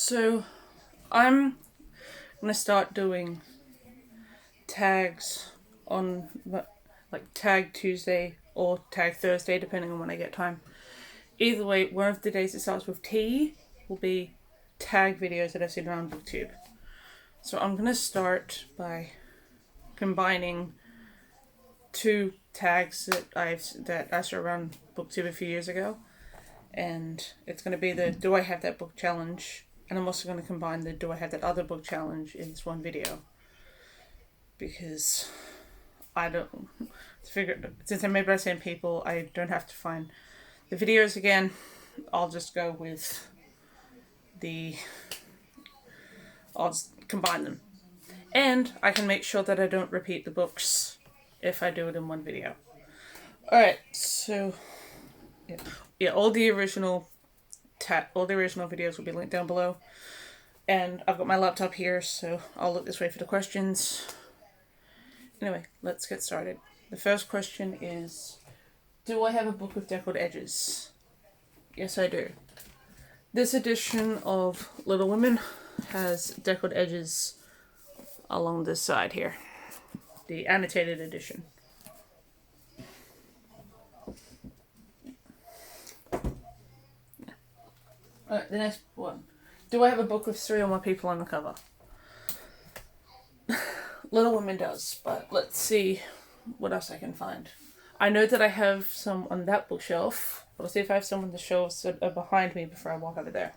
So I'm gonna start doing tags on like Tag Tuesday or Tag Thursday, depending on when I get time. Either way, one of the days it starts with T will be tag videos that I've seen around BookTube. So I'm gonna start by combining two tags that I saw around BookTube a few years ago, and it's gonna be the Do I Have That Book challenge, and I'm also gonna combine the Do I Have That Other Book challenge in this one video because I don't figure since I'm made by the same people, I don't have to find the videos again. I'll just go with I'll just combine them. And I can make sure that I don't repeat the books if I do it in one video. Alright, so yeah, all the original videos will be linked down below. And I've got my laptop here, so I'll look this way for the questions. Anyway, let's get started. The first question is, do I have a book with deckled edges? Yes, I do. This edition of Little Women has deckled edges along this side here. The annotated edition. Alright, the next one. Do I have a book with 3 or more people on the cover? Little Women does, but let's see what else I can find. I know that I have some on that bookshelf, but I'll see if I have some on the shelves that are behind me before I walk over there.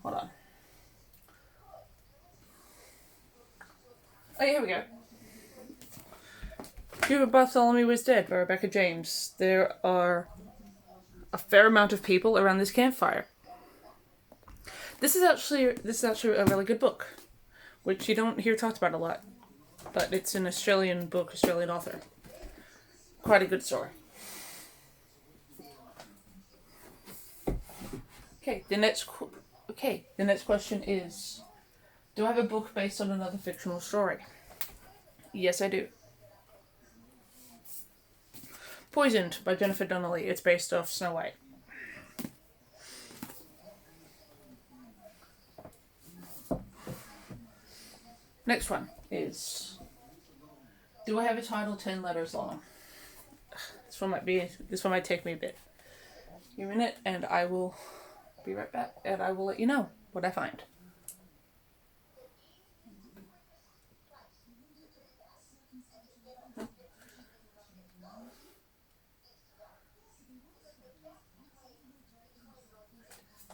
Hold on. Oh, here we go. Cuba Bartholomew was Dead by Rebecca James. There are a fair amount of people around this campfire. This is actually a really good book, which you don't hear talked about a lot, but it's an Australian book, Australian author. Quite a good story. Okay, the next question is, do I have a book based on another fictional story? Yes, I do. Poisoned by Jennifer Donnelly. It's based off Snow White. Next one is, do I have a title 10 letters long? This one might take me a bit. Give me a minute and I will be right back and I will let you know what I find.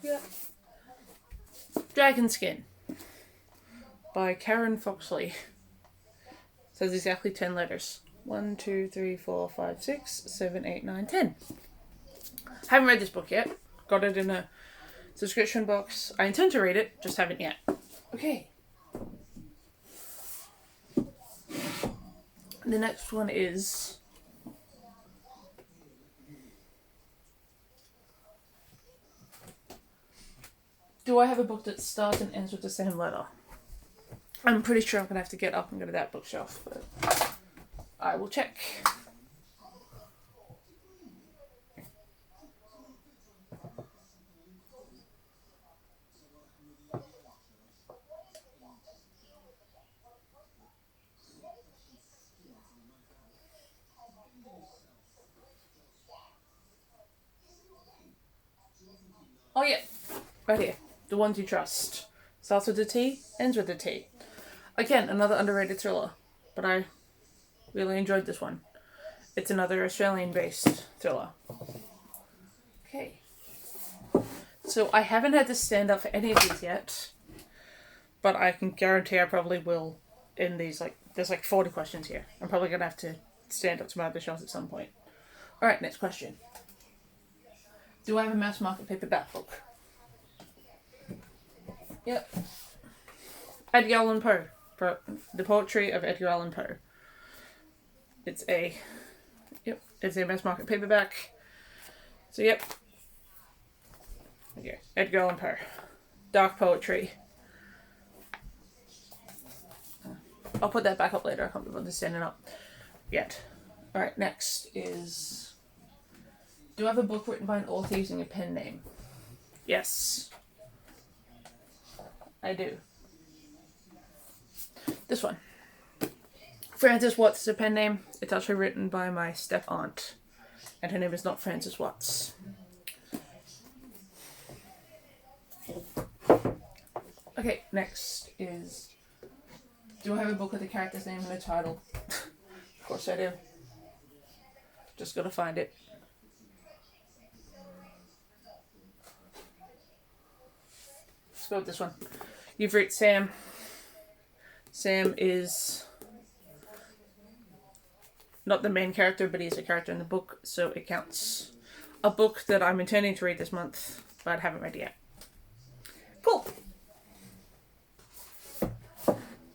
Yeah. Dragon Skin by Karen Foxley. Says exactly 10 letters. 1, 2, 3, 4, 5, 6, 7, 8, 9, 10. Haven't read this book yet. Got it in a subscription box. I intend to read it, just haven't yet. Okay. The next one is, do I have a book that starts and ends with the same letter? I'm pretty sure I'm going to have to get up and go to that bookshelf, but I will check. Oh yeah, right here. The Ones You Trust. Starts with a T, ends with a T. Again, another underrated thriller, but I really enjoyed this one. It's another Australian-based thriller. Okay. So I haven't had to stand up for any of these yet, but I can guarantee I probably will in these, there's 40 questions here. I'm probably going to have to stand up to my other shelves at some point. Alright, next question. Do I have a Mass Market Paperback book? Yep. Edgar Allan Poe. The Poetry of Edgar Allan Poe. It's a Mass Market Paperback. So yep. Okay. Edgar Allan Poe. Dark poetry. I'll put that back up later. I can't be bothered standing up yet. Alright, next is, do I have a book written by an author using a pen name? Yes. I do. This one. Frances Watts is a pen name. It's actually written by my step-aunt. And her name is not Frances Watts. Okay, next is... Do I have a book with a character's name and a title? Of course I do. Just gotta find it. Let's go with this one. You've read Sam. Sam is not the main character, but he's a character in the book, so it counts. A book that I'm intending to read this month, but I haven't read yet. Cool.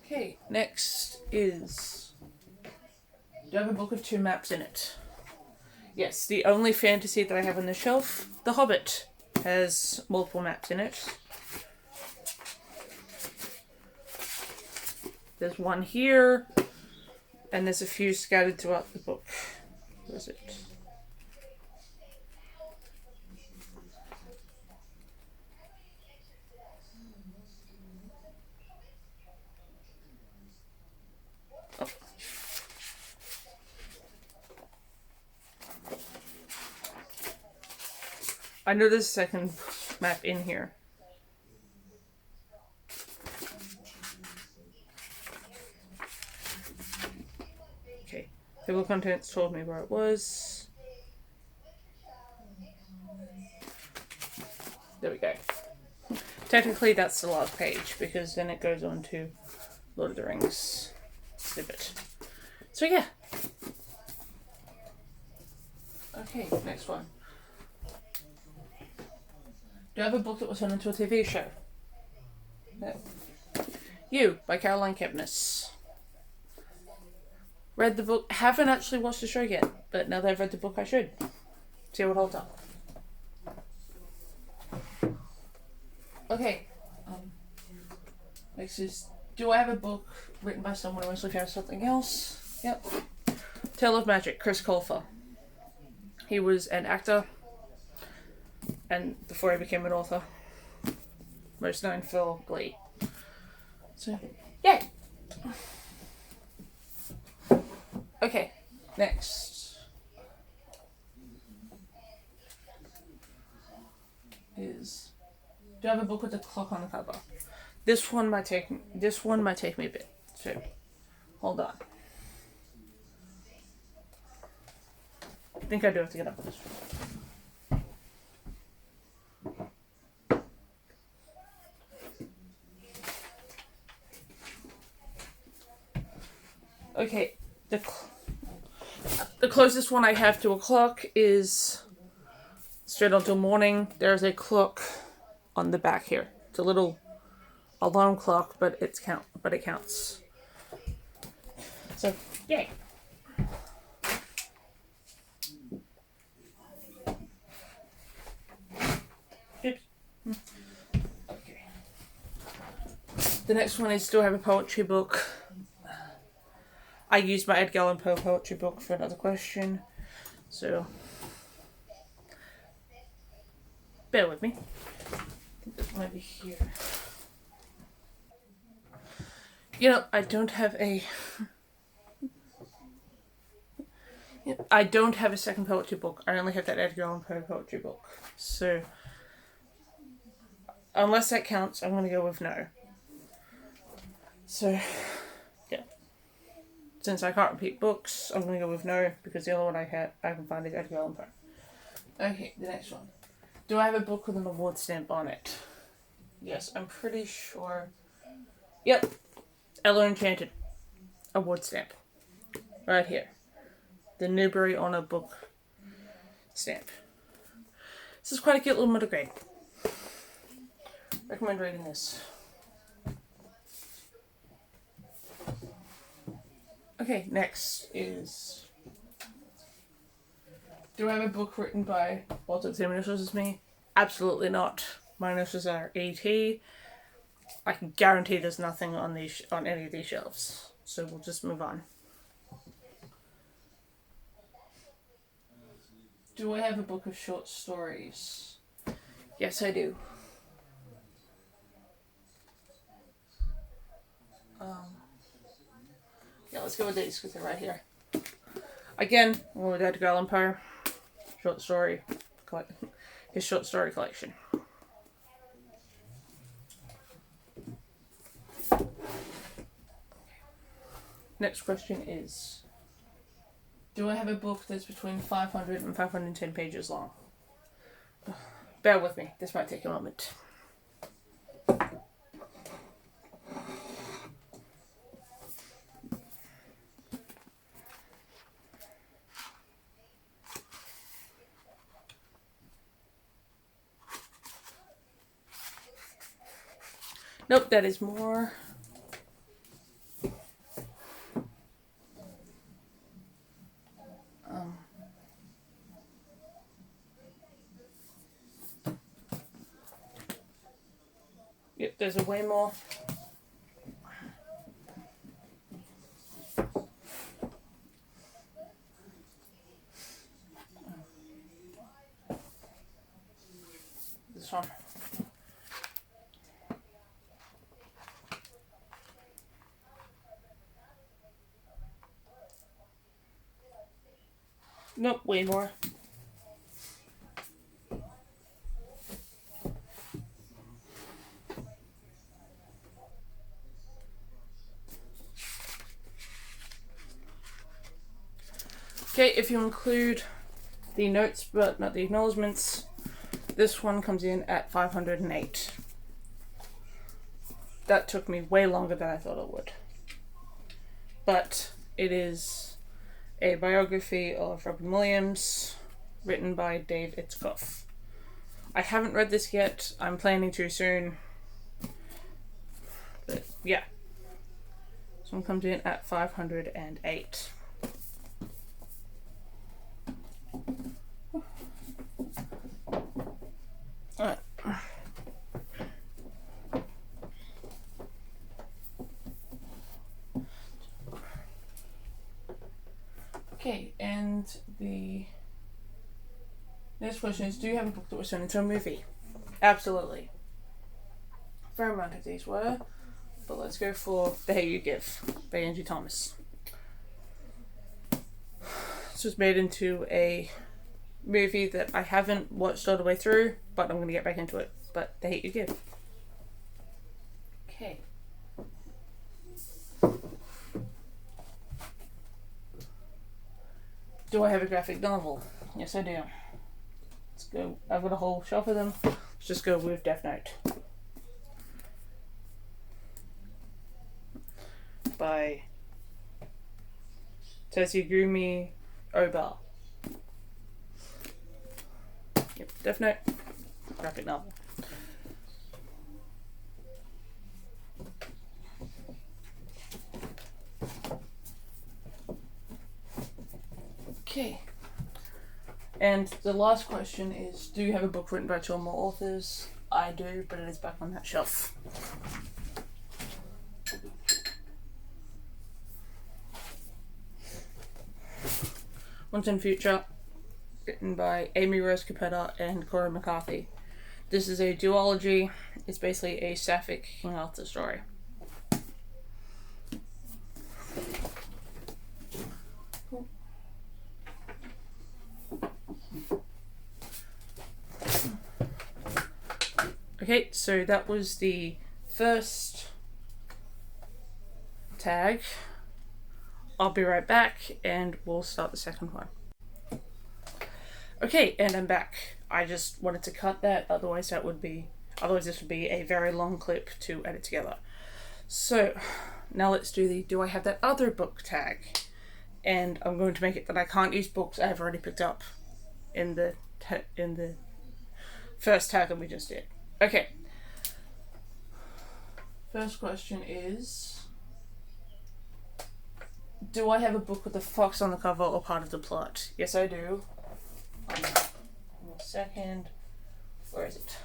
Okay, next is... Do I have a book with 2 maps in it? Yes, the only fantasy that I have on the shelf, The Hobbit, has multiple maps in it. There's one here, and there's a few scattered throughout the book. Where is it? Oh. I know there's a second map in here. Okay, table of contents told me where it was. There we go. Technically that's the last page, because then it goes on to Lord of the Rings exhibit. So yeah. Okay, next one. Do I have a book that was turned into a TV show? No. You, by Caroline Kepnes. Read the book. Haven't actually watched the show yet, but now that I've read the book, I should. See how it holds up. Okay. Next is, do I have a book written by someone who mostly found something else? Yep. Tale of Magic, Chris Colfer. He was an actor, and before he became an author, most known for Glee. So, yay! Okay, next is, do I have a book with a clock on the cover? This one might take me a bit. So, hold on. I think I do have to get up with this one. Okay, the closest one I have to a clock is straight on till morning. There's a clock on the back here. It's a little alarm clock, but it counts. So, yay. Oops. Okay. The next one is, do I have a poetry book? I used my Edgar Allan Poe poetry book for another question, so bear with me. I think this might be here. You know, I don't have a second poetry book. I only have that Edgar Allan Poe poetry book. So, unless that counts, I'm going to go with no. So, yeah. Since I can't repeat books, I'm going to go with no, because the only one I can find is Edgar Allan Poe. Okay, the next one. Do I have a book with an award stamp on it? Yes, I'm pretty sure. Yep. Ella Enchanted. Award stamp. Right here. The Newbery Honor Book stamp. This is quite a cute little monograph. Recommend reading this. Okay, next is... Do I have a book written by also the same initials as me? Absolutely not. My initials are A.T. I can guarantee there's nothing on any of these shelves. So we'll just move on. Do I have a book of short stories? Yes, I do. let's go with these because they're right here. Again, I'm going with Edgar Allan Poe. His short story collection. Next question is, do I have a book that's between 500 and 510 pages long? Bear with me, this might take a moment. Nope, that is more. Yep, there's a way more. This one. Nope, way more. Okay, if you include the notes but not the acknowledgements, this one comes in at 508. That took me way longer than I thought it would. But it is a biography of Robin Williams, written by Dave Itzkoff. I haven't read this yet. I'm planning to soon. But yeah. This one comes in at 508. Alright. Okay, and the next question is, do you have a book that was turned into a movie? Absolutely. A fair amount of these were, but let's go for The Hate You Give by Angie Thomas. This was made into a movie that I haven't watched all the way through, but I'm going to get back into it. But The Hate You Give. Okay. Do I have a graphic novel? Yes, I do. Let's go. I've got a whole shelf of them. Let's just go with Death Note. By Tsugumi Oba. Yep, Death Note. Graphic novel. Okay. And the last question is, do you have a book written by two or more authors? I do, but it is back on that shelf. Once in Future, written by Amy Rose Capetta and Cora McCarthy. This is a duology. It's basically a sapphic King Arthur story. Okay, so that was the first tag. I'll be right back and we'll start the second one. Okay, and I'm back. I just wanted to cut that, otherwise this would be a very long clip to edit together. So, now let's do the do I have that other book tag. And I'm going to make it that I can't use books I've already picked up in the first tag that we just did. Okay. First question is, do I have a book with a fox on the cover or part of the plot? Yes, I do. One second. Where is it?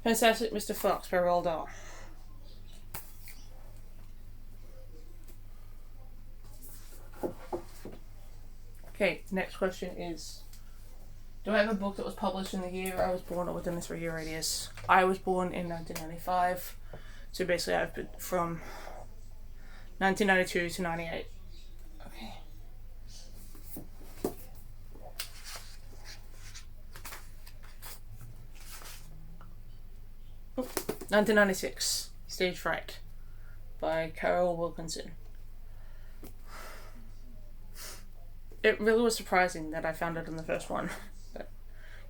Fantastic Mr. Fox by Roald Dahl. Okay, next question is, do I have a book that was published in the year I was born or within the 3-year radius? I was born in 1995, so basically I've been from 1992 to 98. 1996, Stage Fright by Carol Wilkinson. It really was surprising that I found it in the first one. But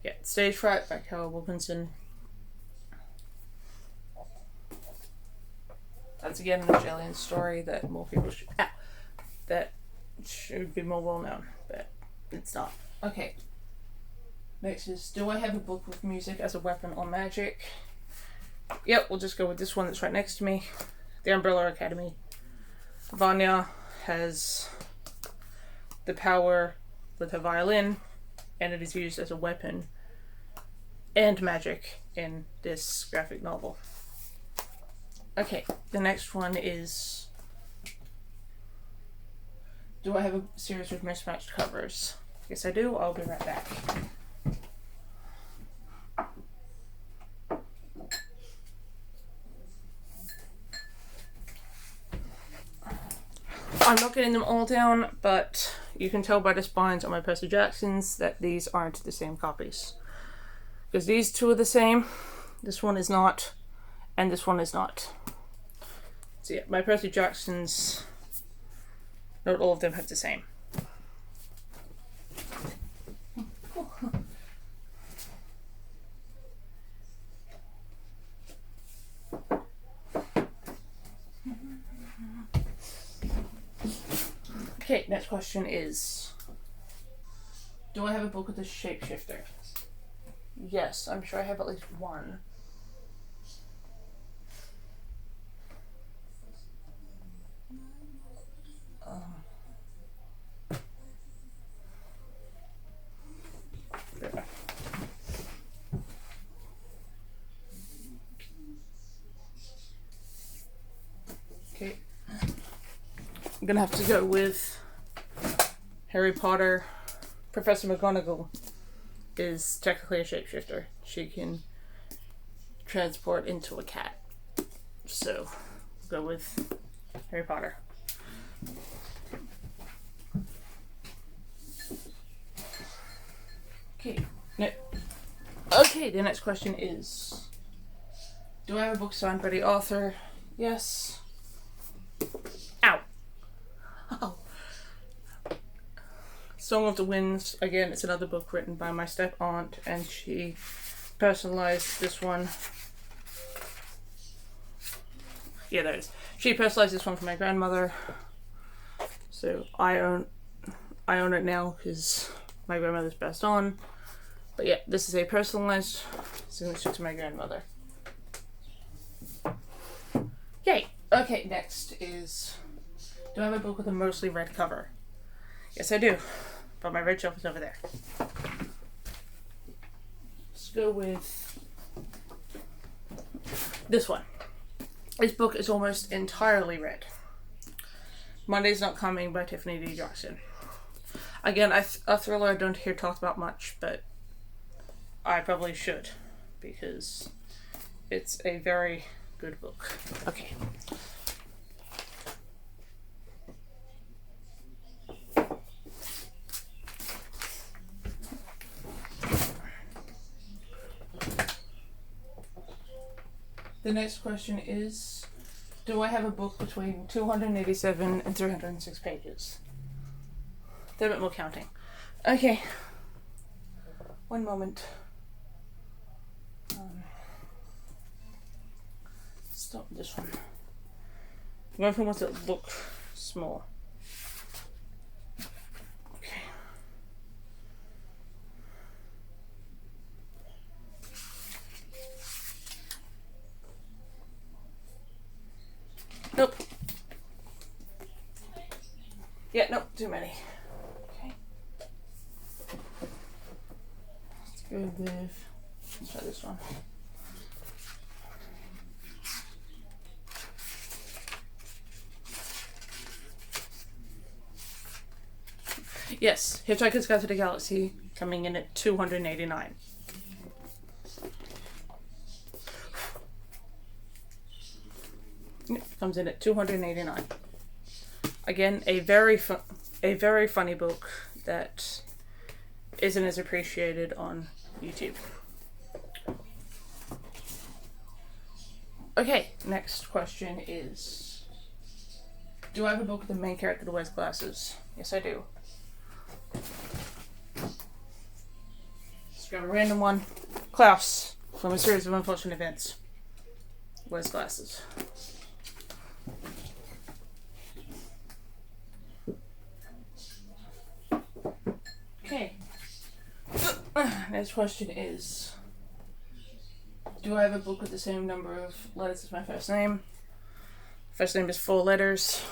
yeah, Stage Fright by Carol Wilkinson. That's again an Australian story that more people should... that should be more well known, but it's not. Okay. Next is, do I have a book with music as a weapon or magic? Yep, we'll just go with this one that's right next to me. The Umbrella Academy. Vanya has the power with her violin, and it is used as a weapon and magic in this graphic novel. Okay, the next one is, do I have a series with mismatched covers? Yes, I do. I'll be right back. I'm not getting them all down, but you can tell by the spines on my Percy Jacksons that these aren't the same copies. Because these two are the same, this one is not, and this one is not. So yeah, my Percy Jacksons, not all of them have the same. Okay, next question is, do I have a book with a shapeshifter? Yes, I'm sure I have at least one. Okay. I'm gonna have to go with Harry Potter. Professor McGonagall is technically a shapeshifter. She can transport into a cat. So, go with Harry Potter. Okay. Okay, the next question is, do I have a book signed by the author? Yes. Ow. Oh. Song of the Winds, again, it's another book written by my step-aunt, and she personalized this one. Yeah, there it is. She personalized this one for my grandmother. So I own it now because my grandmother's passed on. But yeah, this is a personalized signature to my grandmother. Yay! Okay, next is, do I have a book with a mostly red cover? Yes, I do. But my red shelf is over there. Let's go with this one. This book is almost entirely red. Monday's Not Coming by Tiffany D. Jackson. Again, a thriller I don't hear talked about much, but I probably should, because it's a very good book. Okay. The next question is, do I have a book between 287 and 306 pages? They're a bit more counting. Okay. One moment. Stop this one. I'm going for ones that look small. Okay. Nope. Yeah, nope, too many. Okay. Let's go with, let's try this one. Yes, Hitchhiker's Guide to the Galaxy, coming in at 289. Comes in at 289. Again, a very funny book that isn't as appreciated on YouTube. Okay, next question is, do I have a book with the main character that wears glasses? Yes, I do. Let's grab a random one. Klaus, from a series of unfortunate events, wears glasses. Okay. Next question is, do I have a book with the same number of letters as my first name? First name is 4 letters.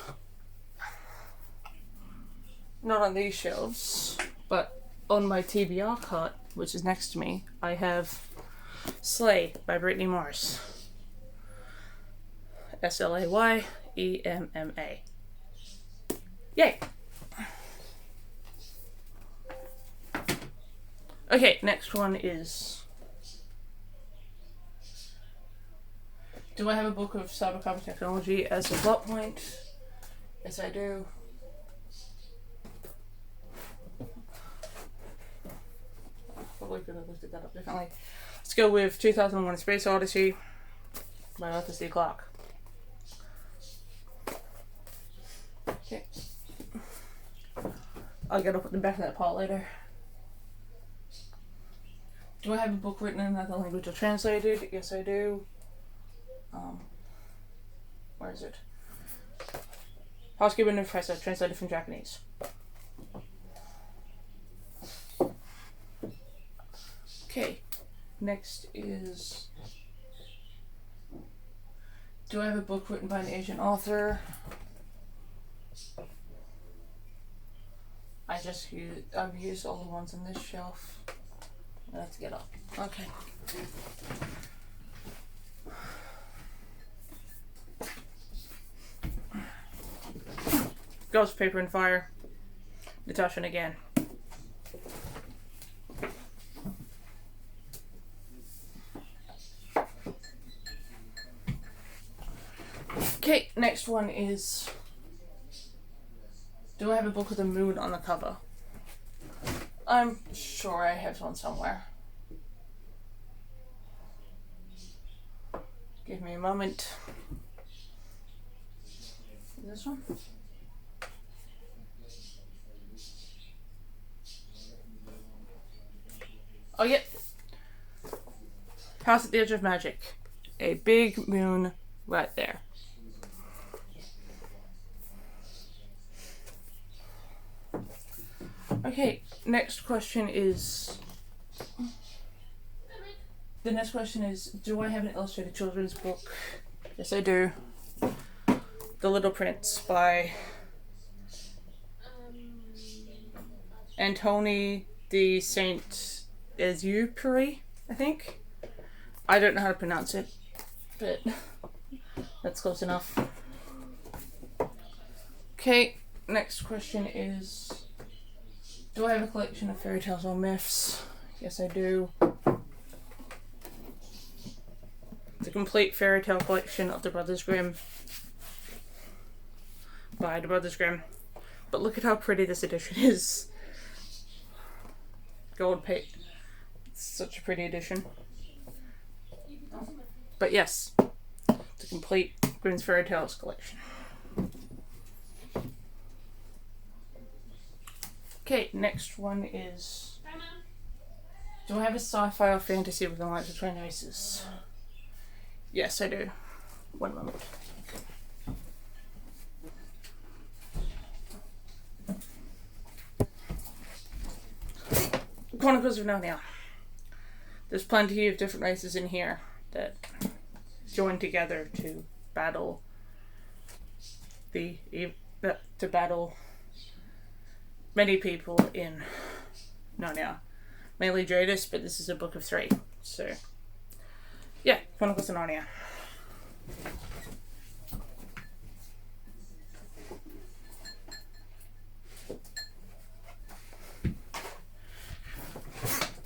Not on these shelves, but on my TBR cart, which is next to me, I have Slay by Brittany Morris. SLAYEMMA. Yay! Okay, next one is, do I have a book of cybercarbon technology as a plot point? Yes, I do. Probably could have looked at that up differently. Let's go with 2001: A Space Odyssey by Arthur C. Clarke. Okay. I'll get up at the back of that pile later. Do I have a book written in another language or translated? Yes, I do. Where is it? Housekeeping and Professor, translated from Japanese. Okay, next is, do I have a book written by an Asian author? I've used all the ones on this shelf. Let's get up. Okay. Ghost, Paper and Fire. Natasha and again. Okay, next one is, do I have a book with a moon on the cover? I'm sure I have one somewhere. Give me a moment. This one? Oh, yep. House at the Edge of Magic. A big moon right there. Okay, next question is, the next question is, do I have an illustrated children's book? Yes, I do. The Little Prince by Antoni de Saint-Exupéry, I think. I don't know how to pronounce it, but that's close enough. Okay, next question is, do I have a collection of fairy tales or myths? Yes, I do. It's a complete fairy tale collection of the Brothers Grimm by the Brothers Grimm. But look at how pretty this edition is. Gold paint. It's such a pretty edition. But yes, it's a complete Grimm's Fairy Tales collection. Okay, next one is, do I have a sci-fi or fantasy with the lights of Train Races? Yes, I do. One moment. Chronicles of Narnia. There's plenty of different races in here that join together to battle many people in Narnia. Mainly Jadis, but this is a book of 3. So, yeah, Chronicles of Narnia.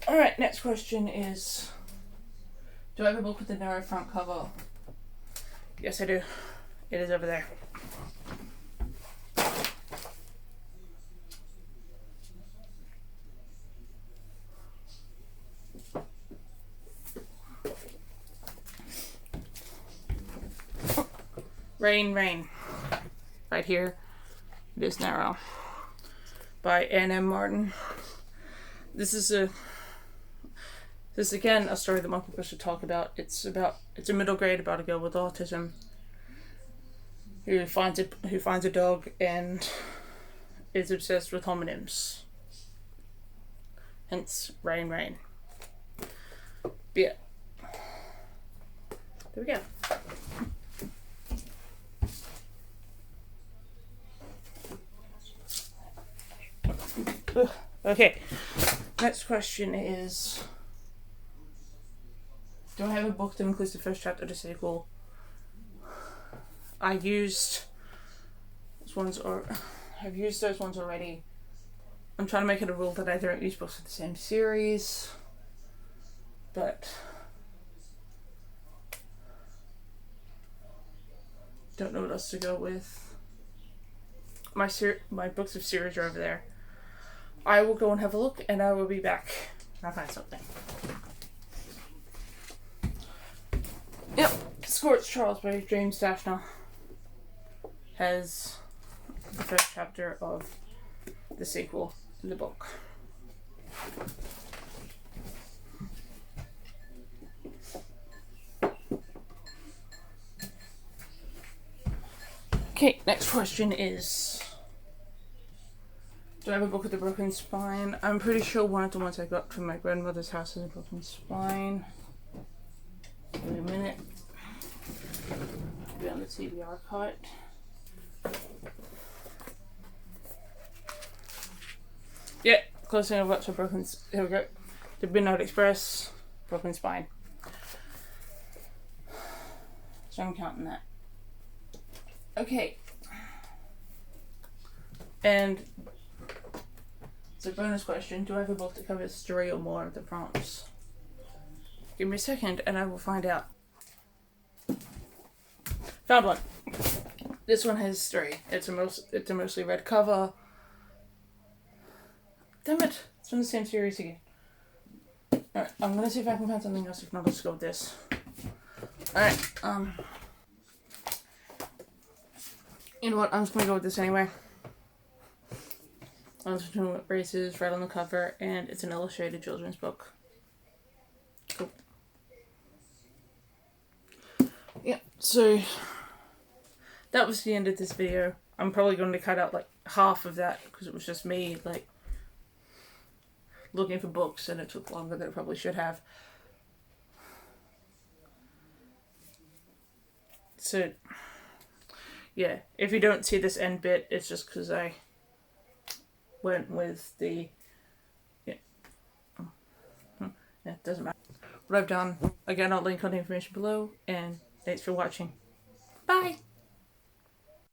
Alright, next question is, do I have a book with a narrow front cover? Yes, I do. It is over there. Rain, Rain. Right here. It is narrow. By N.M. Martin. This is again a story that most people should talk about. It's a middle grade about a girl with autism who finds a dog and is obsessed with homonyms. Hence, Rain, Rain. But yeah. There we go. Okay, next question is, do I have a book that includes the first chapter of the sequel? I've used those ones already. I'm trying to make it a rule that I don't use books of the same series, but don't know what else to go with. My books of series are over there. I will go and have a look, and I will be back when I find something. Yep, Scorched Charles by James Daphne has the first chapter of the sequel in the book. Okay, next question is, do I have a book with a broken spine? I'm pretty sure one of the ones I got from my grandmother's house has a broken spine. Give me a minute. Be on the TBR cut. Yeah, close enough got to broken. Here we go. The Midnight Express, broken spine. So I'm counting that. Okay. And it's a bonus question. Do I have a book that covers 3 or more of the prompts? Give me a second and I will find out. Found one. This one has 3. It's a mostly red cover. Damn it! It's from the same series again. Alright, I'm gonna see if I can find something else. If not, let's go with this. Alright, you know what? I'm just gonna go with this anyway. Between Races, right on the cover, and it's an illustrated children's book. Cool. Yeah, so that was the end of this video. I'm probably going to cut out like half of that because it was just me like looking for books and it took longer than it probably should have. So yeah, if you don't see this end bit, it's just because I went with the it doesn't matter what I've done. Again, I'll link on the information below, and thanks for watching. Bye!